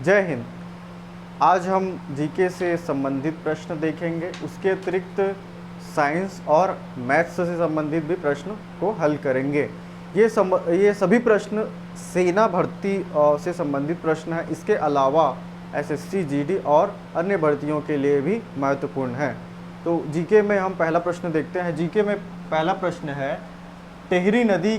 जय हिंद। आज हम जीके से संबंधित प्रश्न देखेंगे, उसके अतिरिक्त साइंस और मैथ्स से संबंधित भी प्रश्न को हल करेंगे। ये सभी प्रश्न सेना भर्ती से संबंधित प्रश्न हैं। इसके अलावा एसएससी, जीडी और अन्य भर्तियों के लिए भी महत्वपूर्ण है। तो जीके में हम पहला प्रश्न देखते हैं। जीके में पहला प्रश्न है, टेहरी नदी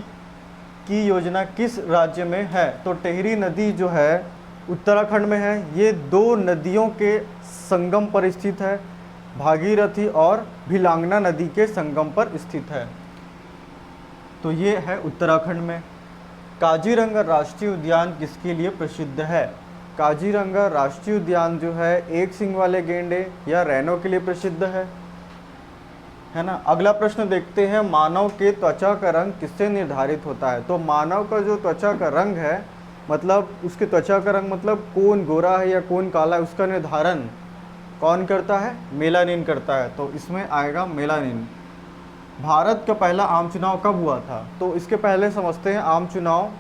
की योजना किस राज्य में है? तो टेहरी नदी जो है उत्तराखंड में है। ये दो नदियों के संगम पर स्थित है, भागीरथी और भिलांगना नदी के संगम पर स्थित है। तो ये है उत्तराखंड में। काजीरंगा राष्ट्रीय उद्यान किसके लिए प्रसिद्ध है? काजीरंगा राष्ट्रीय उद्यान जो है एक सींग वाले गेंडे या रैनो के लिए प्रसिद्ध है ना। अगला प्रश्न देखते हैं, मानव के त्वचा का रंग किससे निर्धारित होता है? तो मानव का जो त्वचा का रंग है, मतलब उसके त्वचा का रंग मतलब कौन गोरा है या कौन काला है, उसका निर्धारण कौन करता है? मेलानिन करता है। तो इसमें आएगा मेलानिन। भारत का पहला आम चुनाव कब हुआ था? तो इसके पहले समझते हैं आम चुनाव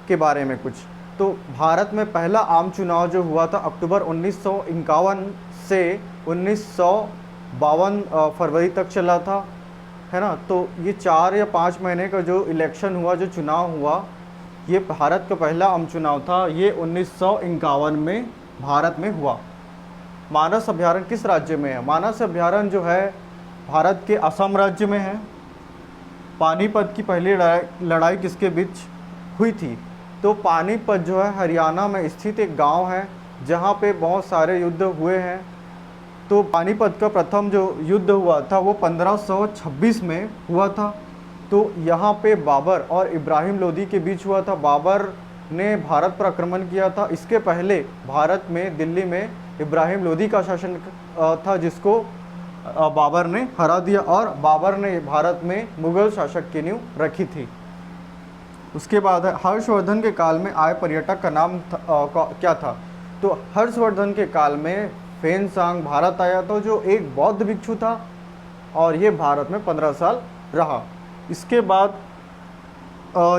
के बारे में कुछ। तो भारत में पहला आम चुनाव जो हुआ था अक्टूबर 1951 से 1952 फरवरी तक चला था, है ना। तो ये 4 या 5 महीने का जो इलेक्शन हुआ, जो चुनाव हुआ, ये भारत का पहला आम चुनाव था। ये 1951 में भारत में हुआ। मानस अभयारण्य किस राज्य में है? मानस अभयारण्य जो है भारत के असम राज्य में है। पानीपत की पहली लड़ाई किसके बीच हुई थी? तो पानीपत जो है हरियाणा में स्थित एक गांव है जहां पे बहुत सारे युद्ध हुए हैं। तो पानीपत का प्रथम जो युद्ध हुआ था वो 1526 में हुआ था। तो यहाँ पे बाबर और इब्राहिम लोदी के बीच हुआ था। बाबर ने भारत पर आक्रमण किया था। इसके पहले भारत में, दिल्ली में इब्राहिम लोदी का शासन था, जिसको बाबर ने हरा दिया और बाबर ने भारत में मुगल शासक की नींव रखी थी। उसके बाद हर्षवर्धन के काल में आए पर्यटक का नाम क्या था? तो हर्षवर्धन के काल में फेनसांग भारत आया था, जो एक बौद्ध भिक्षु था और ये भारत में 15 साल रहा। इसके बाद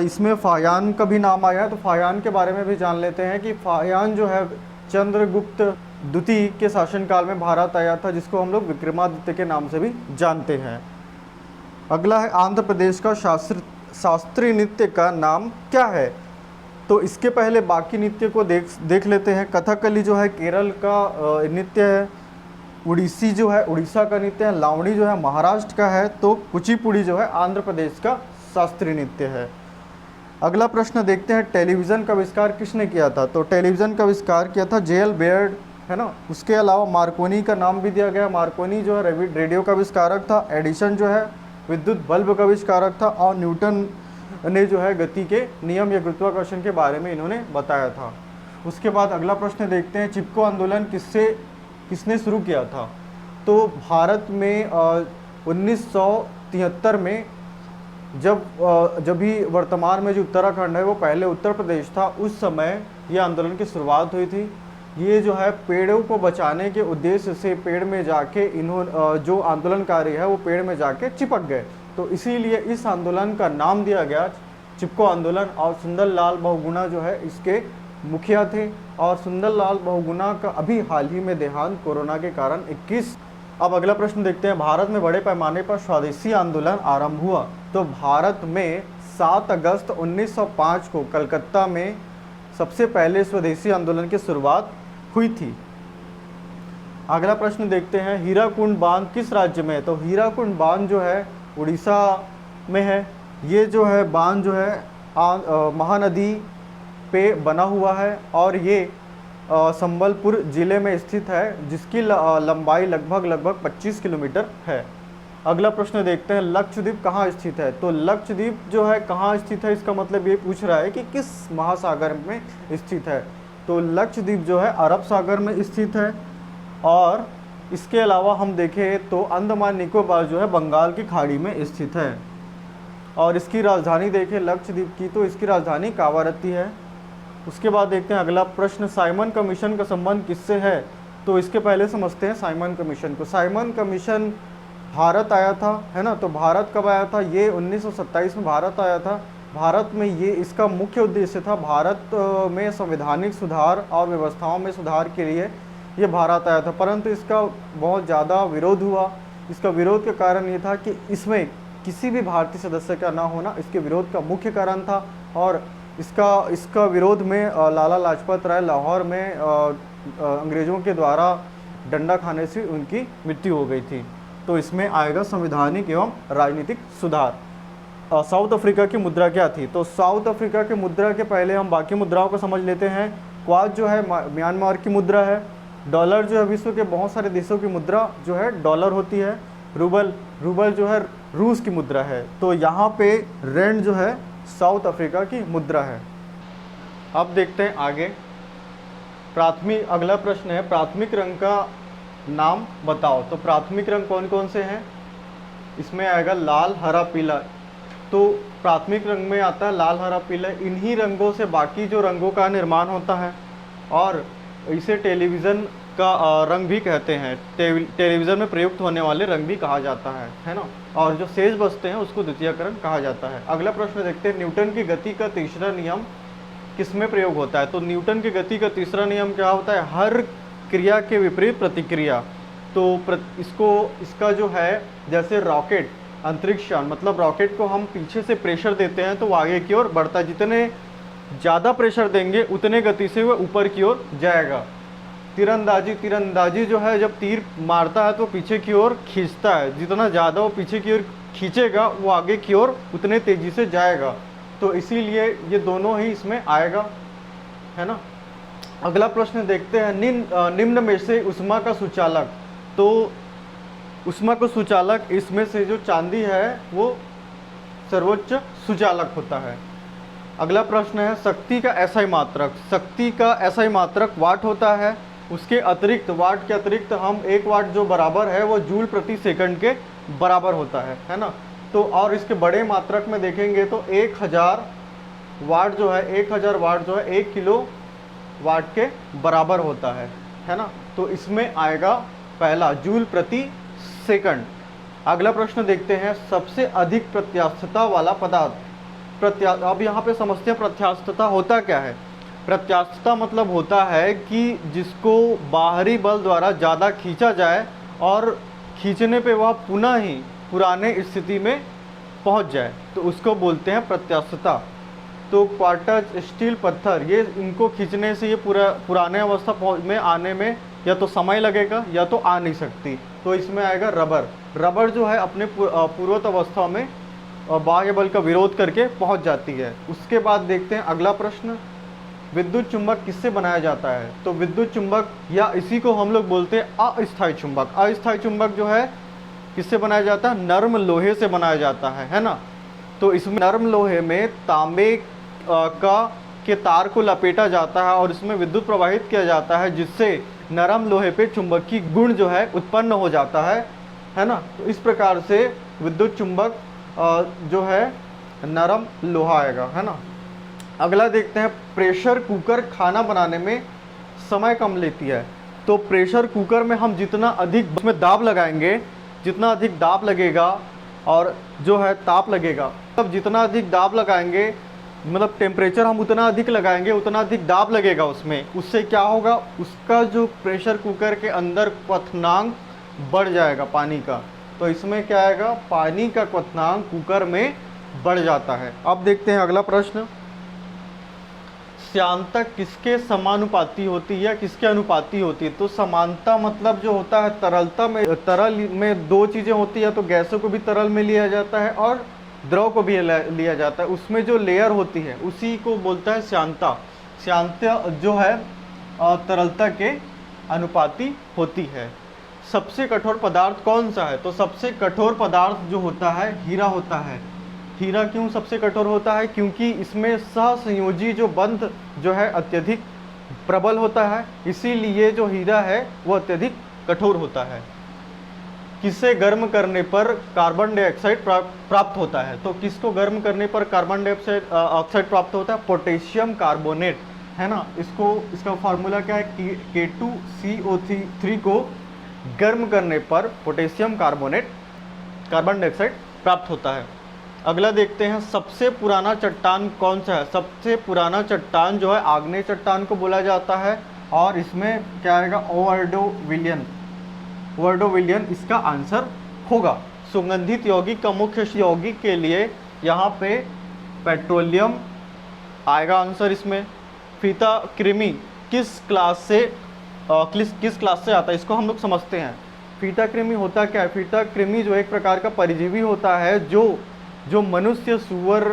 इसमें फायान का भी नाम आया है। तो फायान के बारे में भी जान लेते हैं कि फायान जो है चंद्रगुप्त द्वितीय के शासनकाल में भारत आया था, जिसको हम लोग विक्रमादित्य के नाम से भी जानते हैं। अगला है, आंध्र प्रदेश का शास्त्रीय नृत्य का नाम क्या है? तो इसके पहले बाकी नृत्य को देख लेते हैं। कथकली जो है केरल का नृत्य है। उड़ीसी जो है उड़ीसा का नृत्य है। लावणी जो है महाराष्ट्र का है। तो कुचिपुड़ी जो है आंध्र प्रदेश का शास्त्रीय नृत्य है। अगला प्रश्न देखते हैं, टेलीविज़न का आविष्कार किसने किया था? तो टेलीविज़न का आविष्कार किया था जेएल बेयर्ड, है ना। उसके अलावा मार्कोनी का नाम भी दिया गया। मार्कोनी जो है रेडियो का आविष्कारक था। एडिसन जो है विद्युत बल्ब का आविष्कारक था। और न्यूटन ने जो है गति के नियम या गुरुत्वाकर्षण के बारे में इन्होंने बताया था। उसके बाद अगला प्रश्न देखते हैं, चिपको आंदोलन किसने शुरू किया था? तो भारत में 1973 में जब भी वर्तमान में जो उत्तराखंड है वो पहले उत्तर प्रदेश था, उस समय ये आंदोलन की शुरुआत हुई थी। ये जो है पेड़ों को बचाने के उद्देश्य से पेड़ में जाके जो आंदोलनकारी है वो पेड़ में जाके चिपक गए। तो इसीलिए इस आंदोलन का नाम दिया गया चिपको आंदोलन। और सुंदरलाल बहुगुणा जो है इसके मुखिया थे। और सुंदरलाल बहुगुणा का अभी हाल ही में देहांत कोरोना के कारण 21। अब अगला प्रश्न देखते हैं, भारत में बड़े पैमाने पर स्वदेशी आंदोलन आरंभ हुआ। तो भारत में 7 अगस्त 1905 को कलकत्ता में सबसे पहले स्वदेशी आंदोलन की शुरुआत हुई थी। अगला प्रश्न देखते हैं, हीराकुंड बांध किस राज्य में है? तो हीराकुंड बांध जो है उड़ीसा में है। ये जो है बांध जो है महानदी पे बना हुआ है और ये संबलपुर ज़िले में स्थित है, जिसकी लंबाई लगभग 25 किलोमीटर है। अगला प्रश्न देखते हैं, लक्षद्वीप कहाँ स्थित है? तो लक्षद्वीप जो है कहाँ स्थित है, इसका मतलब ये पूछ रहा है कि किस महासागर में स्थित है। तो लक्षद्वीप जो है अरब सागर में स्थित है। और इसके अलावा हम देखें तो अंडमान निकोबार जो है बंगाल की खाड़ी में स्थित है। और इसकी राजधानी देखें लक्षद्वीप की, तो इसकी राजधानी कावारत्ती है। उसके बाद देखते हैं अगला प्रश्न, साइमन कमीशन का संबंध किससे है? तो इसके पहले समझते हैं साइमन कमीशन को। साइमन कमीशन भारत आया था, है ना। तो भारत कब आया था? ये 1927 में भारत आया था। भारत में ये इसका मुख्य उद्देश्य था। भारत में संवैधानिक सुधार और व्यवस्थाओं में सुधार के लिए ये भारत आया था, परंतु इसका बहुत ज़्यादा विरोध हुआ। इसका विरोध का कारण ये था कि इसमें किसी भी भारतीय सदस्य का ना होना इसके विरोध का मुख्य कारण था। और इसका विरोध में लाला लाजपत राय लाहौर में अंग्रेज़ों के द्वारा डंडा खाने से उनकी मृत्यु हो गई थी। तो इसमें आएगा संवैधानिक एवं राजनीतिक सुधार। साउथ अफ्रीका की मुद्रा क्या थी? तो साउथ अफ्रीका की मुद्रा के पहले हम बाकी मुद्राओं को समझ लेते हैं। क्वाद जो है म्यांमार की मुद्रा है। डॉलर जो है विश्व के बहुत सारे देशों की मुद्रा जो है डॉलर होती है। रूबल जो है रूस की मुद्रा है। तो यहाँ पे रैंड जो है साउथ अफ्रीका की मुद्रा है। अब देखते हैं आगे। अगला प्रश्न है प्राथमिक रंग का नाम बताओ। तो प्राथमिक रंग कौन कौन से हैं? इसमें आएगा लाल, हरा, पीला। तो प्राथमिक रंग में आता है लाल, हरा, पीला। इन्हीं रंगों से बाकी जो रंगों का निर्माण होता है और इसे टेलीविज़न का रंग भी कहते हैं। टेलीविज़न में प्रयुक्त होने वाले रंग भी कहा जाता है ना। और जो शेष बचते हैं उसको द्वितीयकरण कहा जाता है। अगला प्रश्न देखते हैं न्यूटन की गति का तीसरा नियम किसमें प्रयोग होता है? तो न्यूटन की गति का तीसरा नियम क्या होता है? हर क्रिया के विपरीत प्रतिक्रिया। तो इसका जो है जैसे रॉकेट अंतरिक्ष यान, मतलब रॉकेट को हम पीछे से प्रेशर देते हैं तो वो आगे की ओर बढ़ता है। जितने ज़्यादा प्रेशर देंगे उतने गति से वो ऊपर की ओर जाएगा। तीरंदाजी जो है जब तीर मारता है तो पीछे की ओर खींचता है। जितना ज़्यादा वो पीछे की ओर खींचेगा वो आगे की ओर उतने तेज़ी से जाएगा। तो इसीलिए ये दोनों ही इसमें आएगा, है ना। अगला प्रश्न देखते हैं निम्न में से ऊष्मा का सुचालक। तो ऊष्मा का सुचालक इसमें से जो चांदी है वो सर्वोच्च सुचालक होता है। अगला प्रश्न है शक्ति का एसआई मात्रक। शक्ति का एसआई मात्रक वाट होता है। उसके अतिरिक्त वाट के अतिरिक्त हम 1 वाट जो बराबर है वो जूल प्रति सेकंड के बराबर होता है ना। तो और इसके बड़े मात्रक में देखेंगे तो 1000 वाट जो है 1000 वाट जो है 1 किलो वाट के बराबर होता है ना। तो इसमें आएगा पहला जूल प्रति सेकंड। अगला प्रश्न देखते हैं सबसे अधिक प्रत्यास्थता वाला पदार्थ। अब यहाँ पे समझते हैं प्रत्यास्थता होता क्या है। प्रत्यास्थता मतलब होता है कि जिसको बाहरी बल द्वारा ज़्यादा खींचा जाए और खींचने पे वह पुनः ही पुराने स्थिति में पहुंच जाए, तो उसको बोलते हैं प्रत्यास्थता। तो क्वार्टज, स्टील, पत्थर, ये इनको खींचने से ये पुराने अवस्था में आने में या तो समय लगेगा या तो आ नहीं सकती। तो इसमें आएगा रबर जो है अपने पूर्वत अवस्था में बाह्य बल का विरोध करके पहुंच जाती है। उसके बाद देखते हैं अगला प्रश्न विद्युत चुंबक किससे बनाया जाता है। तो विद्युत चुंबक या इसी को हम लोग बोलते हैं अस्थायी चुंबक। अस्थायी चुंबक जो है किससे बनाया जाता है? नर्म लोहे से बनाया जाता है ना। तो इसमें नर्म लोहे में तांबे के तार को लपेटा जाता है और इसमें विद्युत प्रवाहित किया जाता है, जिससे नरम लोहे पे चुंबकीय गुण जो है उत्पन्न हो जाता है ना। तो इस प्रकार से विद्युत चुंबक जो है नरम लोहा आएगा, है ना। अगला देखते हैं प्रेशर कुकर खाना बनाने में समय कम लेती है। तो प्रेशर कुकर में हम जितना अधिक उसमें दाब लगाएंगे, जितना अधिक दाब लगेगा और जो है ताप लगेगा, तब जितना अधिक दाब लगाएंगे मतलब टेम्परेचर हम उतना अधिक लगाएंगे उतना अधिक दाब लगेगा उसमें। उससे क्या होगा, उसका जो प्रेशर कुकर के अंदर क्वथनांक बढ़ जाएगा पानी का। तो इसमें क्या आएगा, पानी का क्वथनांक कुकर में बढ़ जाता है। अब देखते हैं अगला प्रश्न श्यानता किसके समानुपाती होती है या किसके अनुपाती होती है। तो समानता मतलब जो होता है तरलता में, तरल में दो चीज़ें होती है, तो गैसों को भी तरल में लिया जाता है और द्रव को भी लिया जाता है। उसमें जो लेयर होती है उसी को बोलता है श्यानता। श्यानता जो है तरलता के अनुपाती होती है। सबसे कठोर पदार्थ कौन सा है। तो सबसे कठोर पदार्थ जो होता है हीरा होता है। हीरा क्यों सबसे कठोर होता है, क्योंकि इसमें सहसंयोजी जो बंध जो है अत्यधिक प्रबल होता है, इसीलिए जो हीरा है वो अत्यधिक कठोर होता है। किसे गर्म करने पर कार्बन डाइऑक्साइड प्राप्त होता है। तो किसको गर्म करने पर कार्बन डाइऑक्साइड प्राप्त होता है, पोटेशियम कार्बोनेट, है ना। इसका फार्मूला क्या है, K2CO3 को गर्म करने पर पोटेशियम कार्बोनेट कार्बन डाइऑक्साइड प्राप्त होता है। अगला देखते हैं, सबसे पुराना चट्टान कौन सा है। सबसे पुराना चट्टान जो है आग्नेय चट्टान को बोला जाता है, और इसमें क्या आएगा, ओवर्डोविलियन। ओवर्डोविलियन इसका आंसर होगा। सुगंधित यौगिक का मुख्य यौगिक के लिए यहाँ पे पेट्रोलियम आएगा आंसर इसमें। फीता कृमि किस क्लास से किस क्लास से आता है, इसको हम लोग समझते हैं। फीता कृमि होता क्या है? फीता कृमि जो एक प्रकार का परजीवी होता है जो मनुष्य सुअर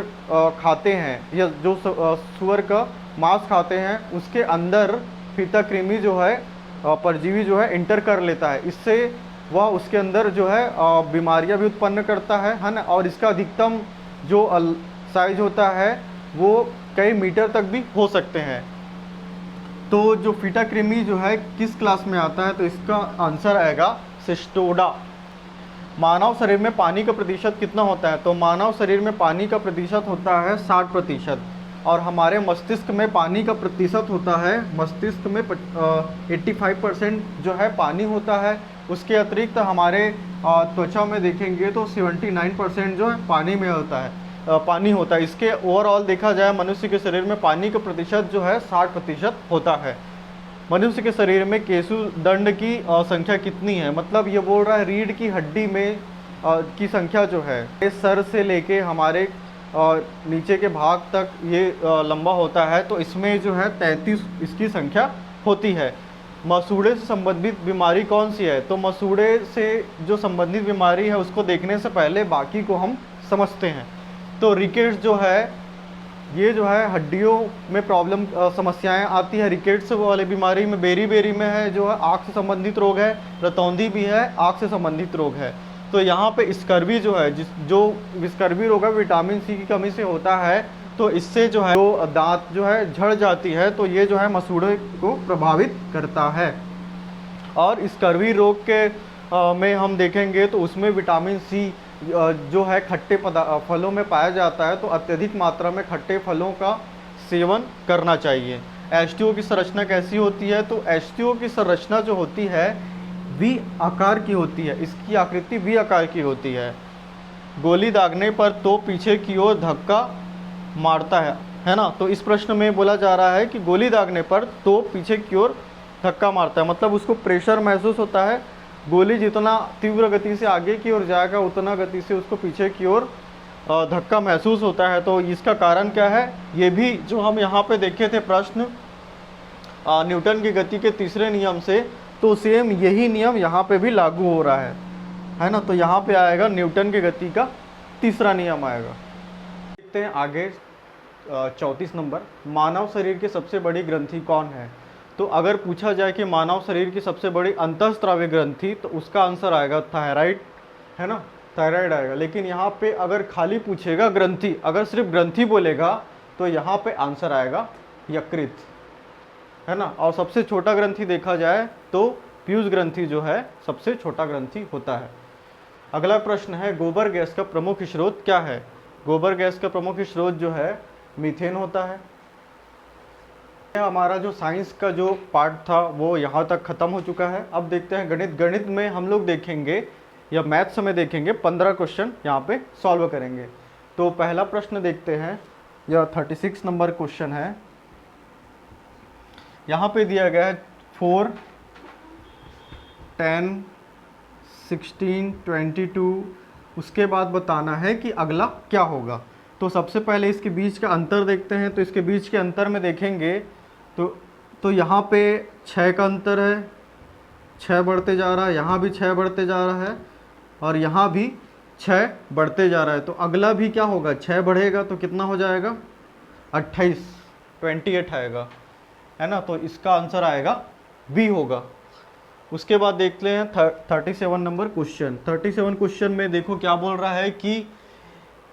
खाते हैं, या जो सुअर का मांस खाते हैं, उसके अंदर फीता कृमि जो है परजीवी जो है इंटर कर लेता है। इससे वह उसके अंदर जो है बीमारियां भी उत्पन्न करता है ना। और इसका अधिकतम जो साइज होता है वो कई मीटर तक भी हो सकते हैं। तो जो फीटा कृमि जो है किस क्लास में आता है, तो इसका आंसर आएगा सिस्टोडा। मानव शरीर में पानी का प्रतिशत कितना होता है? तो मानव शरीर में पानी का प्रतिशत होता है 60%, और हमारे मस्तिष्क में पानी का प्रतिशत होता है, मस्तिष्क में 85% जो है पानी होता है। उसके अतिरिक्त हमारे त्वचा में देखेंगे तो 79% जो है पानी में होता है, पानी होता है। इसके ओवरऑल देखा जाए मनुष्य के शरीर में पानी का प्रतिशत जो है 60% होता है। मनुष्य के शरीर में केशुदंड की संख्या कितनी है? मतलब ये बोल रहा है रीढ़ की हड्डी में की संख्या जो है, ये सर से लेके हमारे नीचे के भाग तक ये लंबा होता है। तो इसमें जो है 33 इसकी संख्या होती है। मसूड़े से संबंधित बीमारी कौन सी है? तो मसूड़े से जो संबंधित बीमारी है उसको देखने से पहले बाकी को हम समझते हैं। तो रिकेट्स जो है, ये जो है हड्डियों में प्रॉब्लम समस्याएं आती है। रिकेट्स वाले बीमारी में बेरी में है जो है आँख से संबंधित रोग है, रतौंधी भी है, आँख से संबंधित रोग है। तो यहाँ पे स्कर्वी जो है, जो स्कर्वी रोग है विटामिन सी की कमी से होता है। तो इससे जो है जो दांत जो है झड़ जाती है, तो ये जो है मसूड़े को प्रभावित करता है। और स्कर्वी रोग के में हम देखेंगे तो उसमें विटामिन सी जो है खट्टे फलों में पाया जाता है। तो अत्यधिक मात्रा में खट्टे फलों का सेवन करना चाहिए। H2O की संरचना कैसी होती है? तो H2O की संरचना जो होती है वी आकार की होती है, इसकी आकृति वी आकार की होती है। गोली दागने पर तो पीछे की ओर धक्का मारता है ना। तो इस प्रश्न में बोला जा रहा है कि गोली दागने पर तो पीछे की ओर धक्का मारता है, मतलब उसको प्रेशर महसूस होता है। गोली जितना तीव्र गति से आगे की ओर जाएगा उतना गति से उसको पीछे की ओर धक्का महसूस होता है। तो इसका कारण क्या है? ये भी जो हम यहाँ पे देखे थे प्रश्न न्यूटन की गति के तीसरे नियम से, तो सेम यही नियम यहाँ पे भी लागू हो रहा है ना। तो यहाँ पे आएगा न्यूटन की गति का तीसरा नियम आएगा। देखते हैं आगे 34 नंबर, मानव शरीर की सबसे बड़ी ग्रंथि कौन है? तो अगर पूछा जाए कि मानव शरीर की सबसे बड़ी अंतःस्रावी ग्रंथि, तो उसका आंसर आएगा थायराइड, है ना, थायराइड आएगा। लेकिन यहाँ पे अगर खाली पूछेगा ग्रंथि, अगर सिर्फ ग्रंथि बोलेगा तो यहाँ पे आंसर आएगा यकृत, है ना। और सबसे छोटा ग्रंथि देखा जाए तो पीयूष ग्रंथि जो है सबसे छोटा ग्रंथि होता है। अगला प्रश्न है, गोबर गैस का प्रमुख स्रोत क्या है? गोबर गैस का प्रमुख स्रोत जो है मीथेन होता है। हमारा जो साइंस का जो पार्ट था वो यहाँ तक ख़त्म हो चुका है। अब देखते हैं गणित। गणित में हम लोग देखेंगे या मैथ्स में देखेंगे 15 क्वेश्चन यहाँ पे सॉल्व करेंगे। तो पहला प्रश्न देखते हैं, यह 36 नंबर क्वेश्चन है। यहाँ पे दिया गया है 4, 10, 16, 22। उसके बाद बताना है कि अगला क्या होगा। तो सबसे पहले इसके बीच का अंतर देखते हैं। तो इसके बीच के अंतर में देखेंगे तो यहाँ पे 6 का अंतर है, 6 बढ़ते जा रहा है, यहाँ भी 6 बढ़ते जा रहा है, और यहाँ भी 6 बढ़ते जा रहा है। तो अगला भी क्या होगा? 6 बढ़ेगा तो कितना हो जाएगा? 28 आएगा, है ना। तो इसका आंसर आएगा बी होगा। उसके बाद देखते हैं 37 नंबर क्वेश्चन। 37 क्वेश्चन में देखो क्या बोल रहा है कि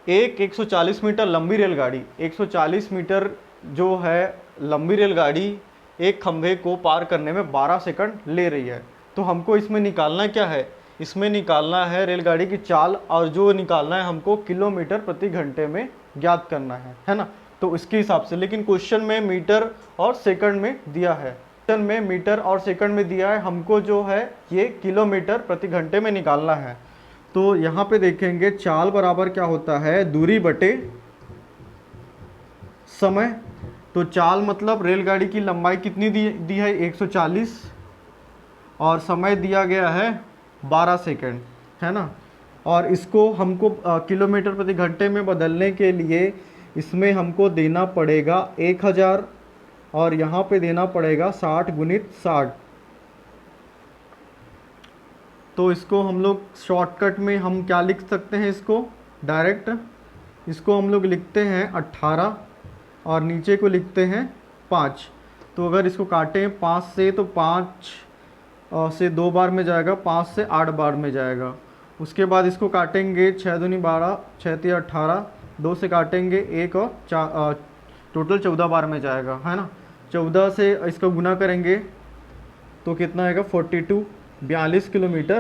एक 140 मीटर लंबी रेलगाड़ी, 140 मीटर जो है लंबी रेलगाड़ी एक खंभे को पार करने में 12 सेकंड ले रही है। तो हमको इसमें निकालना क्या है? इसमें निकालना है रेलगाड़ी की चाल, और जो निकालना है हमको किलोमीटर प्रति घंटे में ज्ञात करना है ना। तो इसके हिसाब से, लेकिन क्वेश्चन में मीटर और सेकंड में दिया है। क्वेश्चन में मीटर और सेकंड में दिया है, हमको जो है ये किलोमीटर प्रति घंटे में निकालना है। तो यहाँ पे देखेंगे चाल बराबर क्या होता है, दूरी बटे समय। तो चाल मतलब रेलगाड़ी की लंबाई कितनी दी है 140 और समय दिया गया है 12 सेकंड, है ना। और इसको हमको किलोमीटर प्रति घंटे में बदलने के लिए इसमें हमको देना पड़ेगा 1000 और यहाँ पे देना पड़ेगा 60 गुणित 60। तो इसको हम लोग शॉर्टकट में हम क्या लिख सकते हैं, इसको डायरेक्ट इसको हम लोग लिखते हैं 18 और नीचे को लिखते हैं 5। तो अगर इसको काटें 5 से तो 5 से 2 बार में जाएगा, 5 से 8 बार में जाएगा। उसके बाद इसको काटेंगे 6 दूनी 12, 6 तिया 18, 2 से काटेंगे 1 और 4, टोटल 14 बार में जाएगा, है ना। 14 से इसको गुना करेंगे तो कितना आएगा 42 किलोमीटर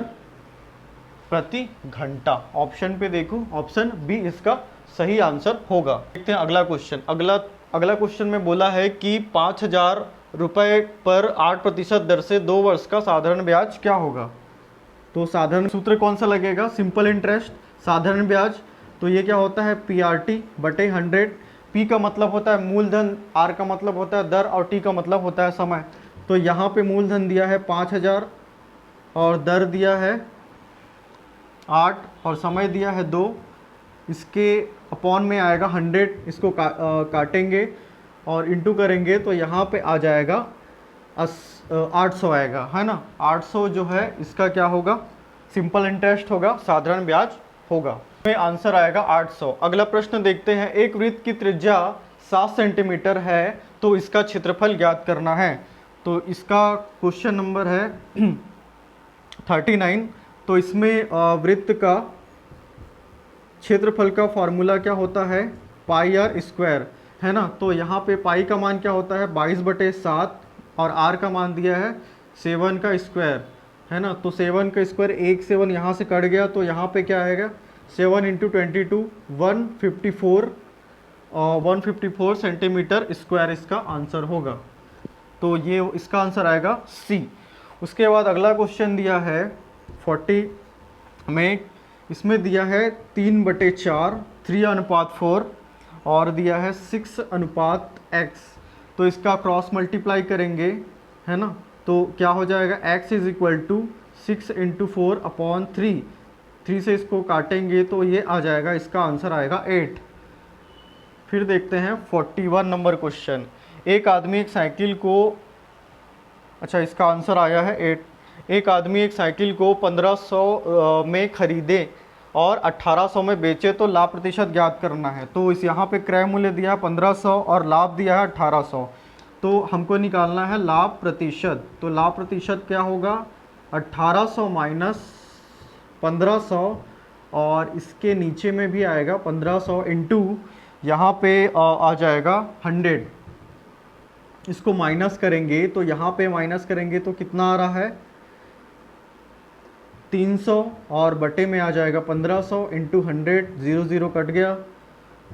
प्रति घंटा। ऑप्शन पे देखो, ऑप्शन बी इसका सही आंसर होगा। देखते हैं अगला क्वेश्चन। अगला क्वेश्चन में बोला है कि 5000 रुपये पर 8% दर से 2 वर्ष का साधारण ब्याज क्या होगा। तो साधारण सूत्र कौन सा लगेगा, सिंपल इंटरेस्ट, साधारण ब्याज। तो ये क्या होता है PRT बटे 100। P का मतलब होता है मूलधन, R का मतलब होता है दर और T का मतलब होता है समय। तो यहाँ पे मूलधन दिया है 5000 और दर दिया है 8 और समय दिया है 2। इसके अपॉन में आएगा 100, इसको काटेंगे और इंटू करेंगे तो यहाँ पे आ जाएगा 800 आएगा, है ना। 800 जो है इसका क्या होगा, सिंपल इंटरेस्ट होगा, साधारण ब्याज होगा। में आंसर आएगा 800। अगला प्रश्न देखते हैं। एक वृत्त की त्रिज्या 7 सेंटीमीटर है तो इसका क्षेत्रफल ज्ञात करना है। तो इसका क्वेश्चन नंबर है 39। तो इसमें वृत्त का क्षेत्रफल का फॉर्मूला क्या होता है, पाई आर स्क्वायर, है ना। तो यहाँ पे पाई का मान क्या होता है 22/7 और आर का मान दिया है 7 का स्क्वायर, है ना। तो 7 का स्क्वायर, 1 7 यहाँ से कट गया तो यहाँ पे क्या आएगा 7 × 22 154 सेंटीमीटर स्क्वायर इसका आंसर होगा। तो ये इसका आंसर आएगा सी। उसके बाद अगला क्वेश्चन दिया है 40 में, इसमें दिया है 3/4 3:4 और दिया है 6:x। तो इसका क्रॉस मल्टीप्लाई करेंगे, है ना। तो क्या हो जाएगा x = 6 × 4/3। 3 से इसको काटेंगे तो ये आ जाएगा, इसका आंसर आएगा 8। फिर देखते हैं 41 नंबर क्वेश्चन। एक आदमी एक साइकिल को, अच्छा इसका आंसर आया है 8। एक आदमी एक साइकिल को 1500 में खरीदे और 1800 में बेचे तो लाभ प्रतिशत ज्ञात करना है। तो इस यहाँ पे क्रय मूल्य दिया है 1500 और लाभ दिया है 1800। तो हमको निकालना है लाभ प्रतिशत। तो लाभ प्रतिशत क्या होगा 1800 माइनस 1500 और इसके नीचे में भी आएगा 1500 इंटू यहाँ पे आ जाएगा 100। इसको माइनस करेंगे तो यहाँ पे माइनस करेंगे तो कितना आ रहा है 300 और बटे में आ जाएगा 1500 इंटू 100, 0 0 कट गया।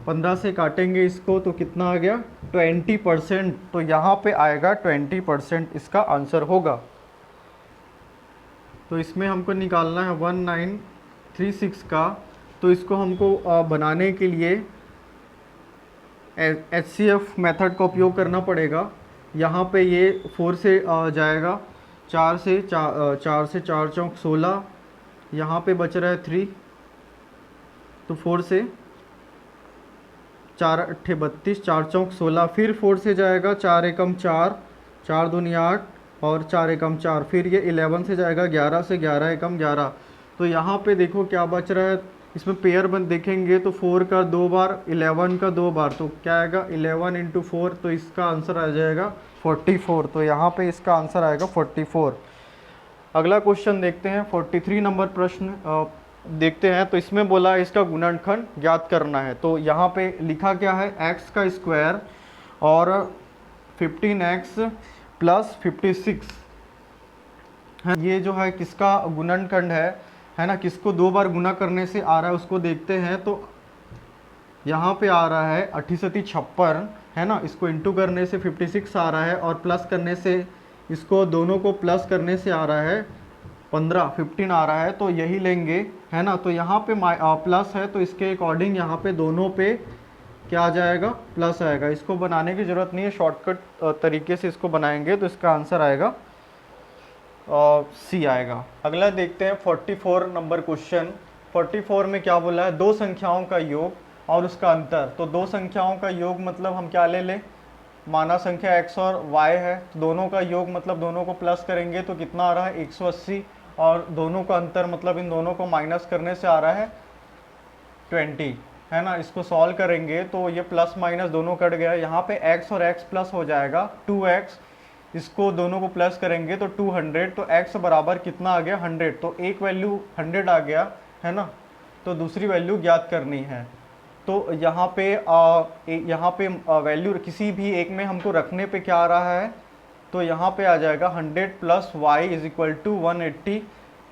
15 से काटेंगे इसको तो कितना आ गया 20%। तो यहाँ पे आएगा 20% इसका आंसर होगा। तो इसमें हमको निकालना है 1936 का। तो इसको हमको बनाने के लिए HCF मेथड का उपयोग करना पड़ेगा। यहाँ पे ये 4 से जाएगा, 4 से 4 चौक 16, यहाँ पे बच रहा है 3। तो 4 से 4 8 32, 4 चौक 16, फिर 4 से जाएगा 4 एकम 4, 4 दूनी 8 और 4 एकम 4, फिर ये 11 से जाएगा 11 से 11 एकम 11। तो यहाँ पे देखो क्या बच रहा है, इसमें पेयर बन देखेंगे तो 4 का 2 बार, 11 का 2 बार, तो क्या आएगा 11 × 4। तो इसका आंसर आ जाएगा 44। तो यहाँ पे इसका आंसर आएगा 44। अगला क्वेश्चन देखते हैं 43 नंबर प्रश्न देखते हैं। तो इसमें बोला है इसका गुणनखंड ज्ञात करना है। तो यहाँ पे लिखा क्या है x का स्क्वायर और 15x + 56 है। ये जो है किसका गुणनखंड है ना, किसको 2 बार गुना करने से आ रहा है उसको देखते हैं। तो यहाँ पे आ रहा है 8856, है ना। इसको इंटू करने से 56 आ रहा है और प्लस करने से, इसको दोनों को प्लस करने से आ रहा है 15 आ रहा है, तो यही लेंगे, है ना। तो यहाँ पे प्लस है, तो इसके अकॉर्डिंग यहाँ पे दोनों पे क्या आ जाएगा, प्लस आएगा। इसको बनाने की ज़रूरत नहीं है, शॉर्टकट तरीके से इसको बनाएंगे तो इसका आंसर आएगा सी आएगा। अगला देखते हैं 44 नंबर क्वेश्चन। 44 में क्या बोला है, दो संख्याओं का योग और उसका अंतर। तो दो संख्याओं का योग मतलब हम क्या ले लें, माना संख्या x और y है, तो दोनों का योग मतलब दोनों को प्लस करेंगे तो कितना आ रहा है 180, और दोनों का अंतर मतलब इन दोनों को माइनस करने से आ रहा है 20, है ना। इसको सॉल्व करेंगे तो ये प्लस माइनस दोनों कट गया, यहाँ पे x और x प्लस हो जाएगा 2x, इसको दोनों को प्लस करेंगे तो 200, तो x बराबर कितना आ गया 100, तो एक वैल्यू 100 आ गया, है ना। तो दूसरी वैल्यू ज्ञात करनी है। तो यहाँ पे वैल्यू किसी भी एक में हमको रखने पे क्या आ रहा है, तो यहाँ पे आ जाएगा 100 plus y is equal to 180,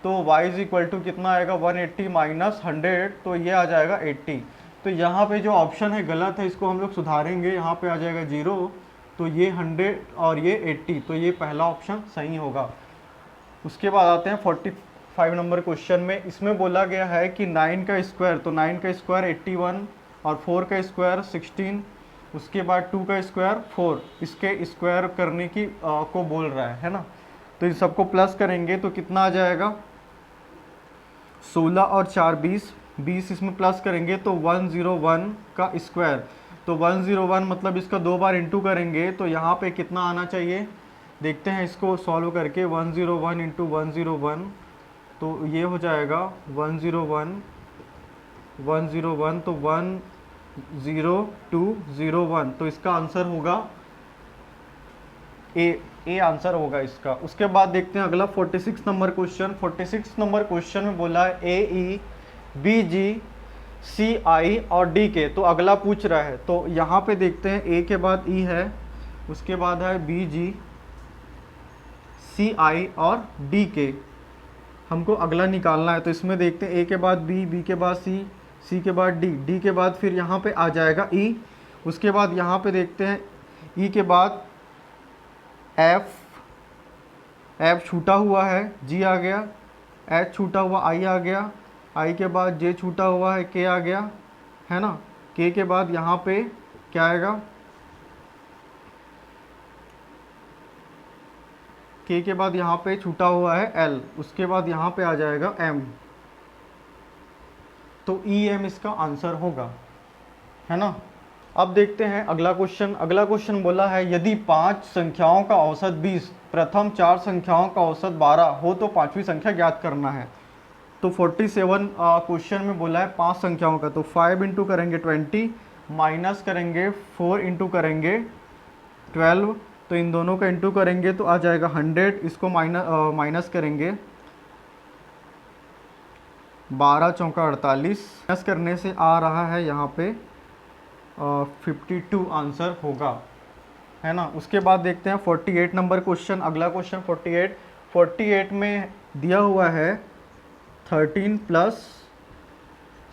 तो y इज इक्वल टू कितना आएगा 180 माइनस 100, तो ये आ जाएगा 80। तो यहाँ पे जो ऑप्शन है गलत है, इसको हम लोग सुधारेंगे, यहाँ पे आ जाएगा 0, तो ये 100 और ये 80, तो ये पहला ऑप्शन सही होगा। उसके बाद आते हैं 45 नंबर क्वेश्चन में। इसमें बोला गया है कि 9 का स्क्वायर, तो 9 का स्क्वायर 81 और 4 का स्क्वायर 16, उसके बाद 2 का स्क्वायर 4, इसके स्क्वायर करने की को बोल रहा है ना। तो इन सबको प्लस करेंगे तो कितना आ जाएगा 16 और 4 20, 20 इसमें प्लस करेंगे तो 101 का स्क्वायर, तो 101 मतलब इसका 2 बार इंटू करेंगे तो यहाँ पे कितना आना चाहिए, देखते हैं इसको सॉल्व करके। 101 इंटू 101, तो ये हो जाएगा 101 101, तो 10201, तो इसका आंसर होगा ए आंसर होगा इसका। उसके बाद देखते हैं अगला 46 नंबर क्वेश्चन। 46 नंबर क्वेश्चन में बोला है AE BG CI और DK, तो अगला पूछ रहा है। तो यहाँ पे देखते हैं A के बाद E है, उसके बाद है BG CI और DK, हमको अगला निकालना है। तो इसमें देखते हैं A के बाद B, B के बाद C, C के बाद D, D के बाद फिर यहाँ पे आ जाएगा E, उसके बाद यहाँ पे देखते हैं E के बाद F छूटा हुआ है, G आ गया, H छूटा हुआ I आ गया, I के बाद J छूटा हुआ है, K आ गया, है ना। K के बाद यहाँ पे क्या आएगा, K के बाद यहाँ पे छूटा हुआ है L, उसके बाद यहाँ पे आ जाएगा M, तो EM इसका आंसर होगा, है ना। अब देखते हैं अगला क्वेश्चन। अगला क्वेश्चन बोला है यदि 5 संख्याओं का औसत 20, प्रथम 4 संख्याओं का औसत 12 हो तो पांचवी संख्या ज्ञात करना है। तो 47 क्वेश्चन में बोला है 5 संख्याओं का, तो 5 इंटू करेंगे 20, माइनस करेंगे 4 इंटू करेंगे 12, तो इन दोनों का इंटू करेंगे तो आ जाएगा 100, इसको माइनस करेंगे 12 चौका 48, माइनस करने से आ रहा है यहाँ पे 52 आंसर होगा, है ना। उसके बाद देखते हैं 48 नंबर क्वेश्चन। अगला क्वेश्चन 48 में दिया हुआ है 13 प्लस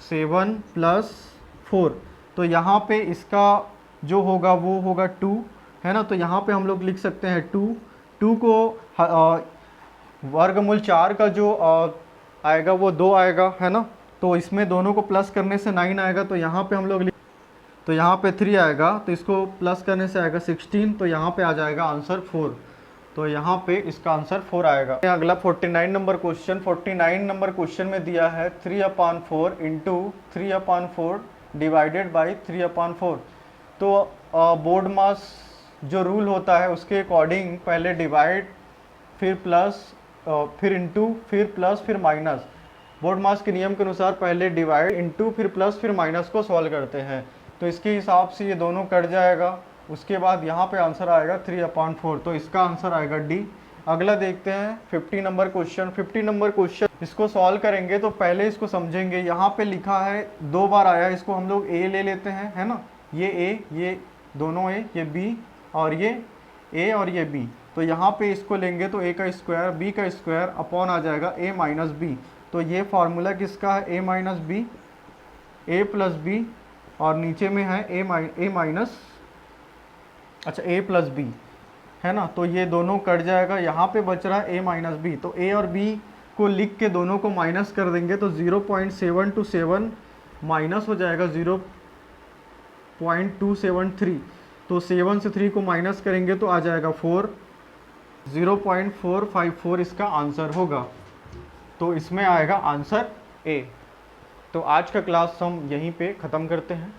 7 प्लस 4, तो यहाँ पे इसका जो होगा वो होगा 2, है ना। तो यहाँ पे हम लोग लिख सकते हैं 2 को वर्गमूल 4 का जो आएगा वो 2 आएगा, है ना। तो इसमें दोनों को प्लस करने से 9 आएगा, तो यहाँ पे हम लोग तो यहाँ पे 3 आएगा, तो इसको प्लस करने से आएगा 16, तो यहाँ पे आ जाएगा आंसर 4, तो यहाँ पे इसका आंसर 4 आएगा। अगला 49 नंबर क्वेश्चन। 49 नंबर क्वेश्चन में दिया है 3/4 इंटू 3/4 डिवाइडेड बाई 3/4, तो बोर्ड मास जो रूल होता है उसके अकॉर्डिंग पहले डिवाइड, फिर प्लस, फिर इंटू, फिर प्लस, फिर माइनस। बोर्ड मास के नियम के अनुसार पहले डिवाइड, इंटू, फिर प्लस, फिर माइनस को सॉल्व करते हैं, तो इसके हिसाब से ये दोनों कट जाएगा। उसके बाद यहाँ पे आंसर आएगा 3/4, तो इसका आंसर आएगा डी। अगला देखते हैं 50 नंबर क्वेश्चन। 50 नंबर क्वेश्चन, इसको सॉल्व करेंगे तो पहले इसको समझेंगे। यहाँ पे लिखा है 2 बार आया, इसको हम लोग ए ले लेते हैं, है ना। ये ए, ये दोनों ए, ये बी और ये ए और ये बी, तो यहाँ पे इसको लेंगे तो ए का स्क्वायर बी का स्क्वायर अपॉन आ जाएगा ए माइनस बी। तो ये फार्मूला किसका है, ए माइनस बी, ए प्लस बी, और नीचे में है ए माइनस, अच्छा ए प्लस बी, है ना। तो ये दोनों कट जाएगा, यहाँ पे बच रहा है ए माइनस बी, तो ए और बी को लिख के दोनों को माइनस कर देंगे तो 0.727 माइनस हो जाएगा 0.273। तो 7 से 3 को माइनस करेंगे तो आ जाएगा 4, 0.454 इसका आंसर होगा। तो इसमें आएगा आंसर ए। तो आज का क्लास हम यहीं पे ख़त्म करते हैं।